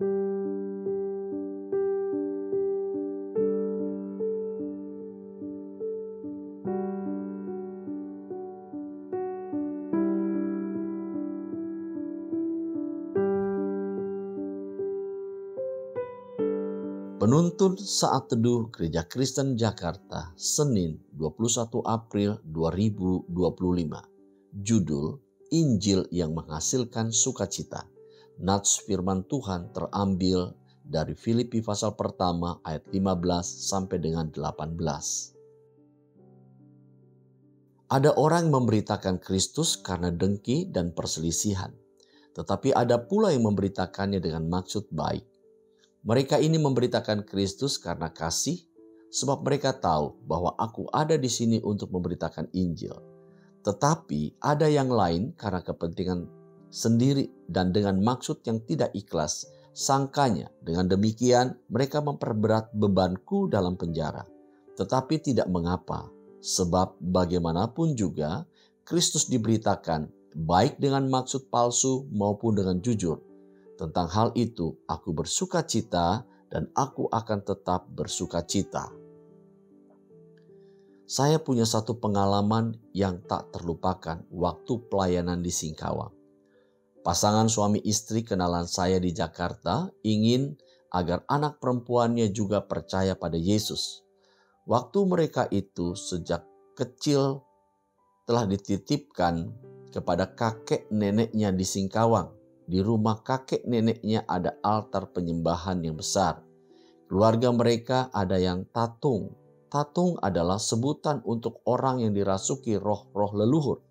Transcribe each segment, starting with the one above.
Penuntun Saat Teduh Gereja Kristen Jakarta, Senin 21 April 2025. Judul, Injil yang Menghasilkan Sukacita. Nats firman Tuhan terambil dari Filipi pasal pertama ayat 15 sampai dengan 18. Ada orang yang memberitakan Kristus karena dengki dan perselisihan, tetapi ada pula yang memberitakannya dengan maksud baik. Mereka ini memberitakan Kristus karena kasih, sebab mereka tahu bahwa aku ada di sini untuk memberitakan Injil. Tetapi ada yang lain karena kepentingan sendiri dan dengan maksud yang tidak ikhlas. Sangkanya dengan demikian mereka memperberat bebanku dalam penjara. Tetapi tidak mengapa, sebab bagaimanapun juga Kristus diberitakan baik dengan maksud palsu maupun dengan jujur. Tentang hal itu aku bersuka cita dan aku akan tetap bersuka cita. Saya punya satu pengalaman yang tak terlupakan waktu pelayanan di Singkawang. Pasangan suami istri kenalan saya di Jakarta ingin agar anak perempuannya juga percaya pada Yesus. Waktu mereka itu sejak kecil telah dititipkan kepada kakek neneknya di Singkawang. Di rumah kakek neneknya ada altar penyembahan yang besar. Keluarga mereka ada yang tatung. Tatung adalah sebutan untuk orang yang dirasuki roh-roh leluhur.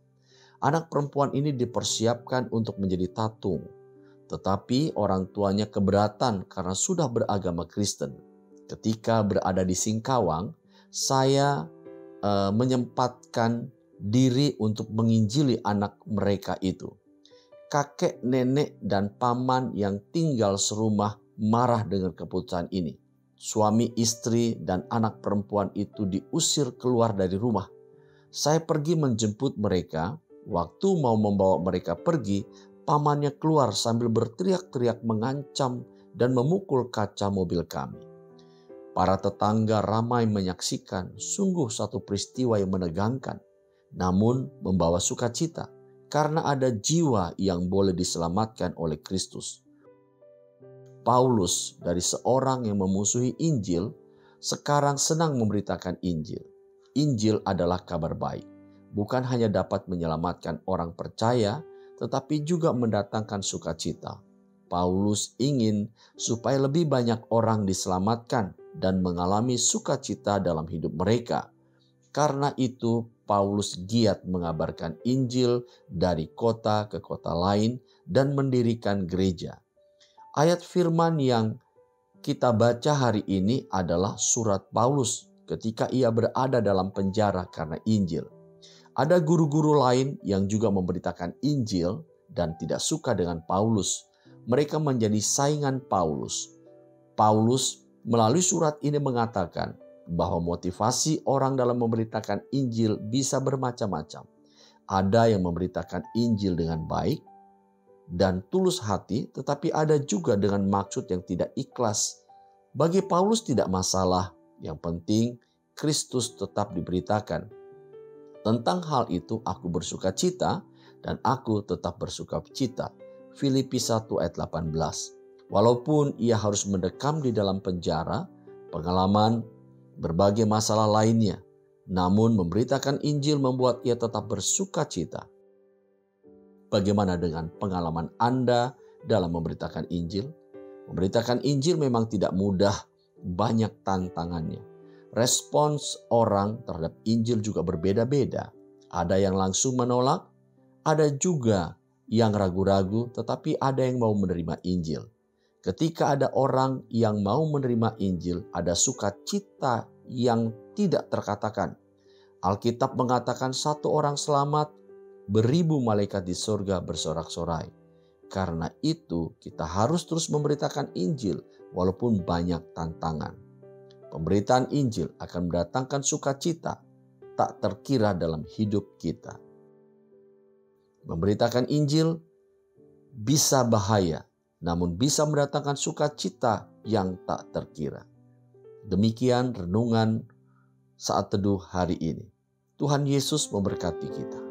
Anak perempuan ini dipersiapkan untuk menjadi tatung. Tetapi orang tuanya keberatan karena sudah beragama Kristen. Ketika berada di Singkawang, saya menyempatkan diri untuk menginjili anak mereka itu. Kakek, nenek, dan paman yang tinggal serumah marah dengan keputusan ini. Suami, istri, dan anak perempuan itu diusir keluar dari rumah. Saya pergi menjemput mereka. Waktu mau membawa mereka pergi, pamannya keluar sambil berteriak-teriak mengancam dan memukul kaca mobil kami. Para tetangga ramai menyaksikan, sungguh satu peristiwa yang menegangkan, namun membawa sukacita. Karena ada jiwa yang boleh diselamatkan oleh Kristus. Paulus dari seorang yang memusuhi Injil, sekarang senang memberitakan Injil. Injil adalah kabar baik. Bukan hanya dapat menyelamatkan orang percaya, tetapi juga mendatangkan sukacita. Paulus ingin supaya lebih banyak orang diselamatkan dan mengalami sukacita dalam hidup mereka. Karena itu, Paulus giat mengabarkan Injil dari kota ke kota lain dan mendirikan gereja. Ayat firman yang kita baca hari ini adalah surat Paulus ketika ia berada dalam penjara karena Injil. Ada guru-guru lain yang juga memberitakan Injil dan tidak suka dengan Paulus. Mereka menjadi saingan Paulus. Paulus melalui surat ini mengatakan bahwa motivasi orang dalam memberitakan Injil bisa bermacam-macam. Ada yang memberitakan Injil dengan baik dan tulus hati, tetapi ada juga dengan maksud yang tidak ikhlas. Bagi Paulus tidak masalah, yang penting Kristus tetap diberitakan. Tentang hal itu aku bersuka cita dan aku tetap bersuka cita. Filipi 1 ayat 18. Walaupun ia harus mendekam di dalam penjara, pengalaman berbagai masalah lainnya, namun memberitakan Injil membuat ia tetap bersuka cita. Bagaimana dengan pengalaman Anda dalam memberitakan Injil? Memberitakan Injil memang tidak mudah, banyak tantangannya. Respons orang terhadap Injil juga berbeda-beda. Ada yang langsung menolak, ada juga yang ragu-ragu, tetapi ada yang mau menerima Injil. Ketika ada orang yang mau menerima Injil, ada sukacita yang tidak terkatakan. Alkitab mengatakan satu orang selamat, beribu malaikat di surga bersorak-sorai. Karena itu kita harus terus memberitakan Injil walaupun banyak tantangan. Pemberitaan Injil akan mendatangkan sukacita tak terkira dalam hidup kita. Memberitakan Injil bisa bahaya namun bisa mendatangkan sukacita yang tak terkira. Demikian renungan saat teduh hari ini. Tuhan Yesus memberkati kita.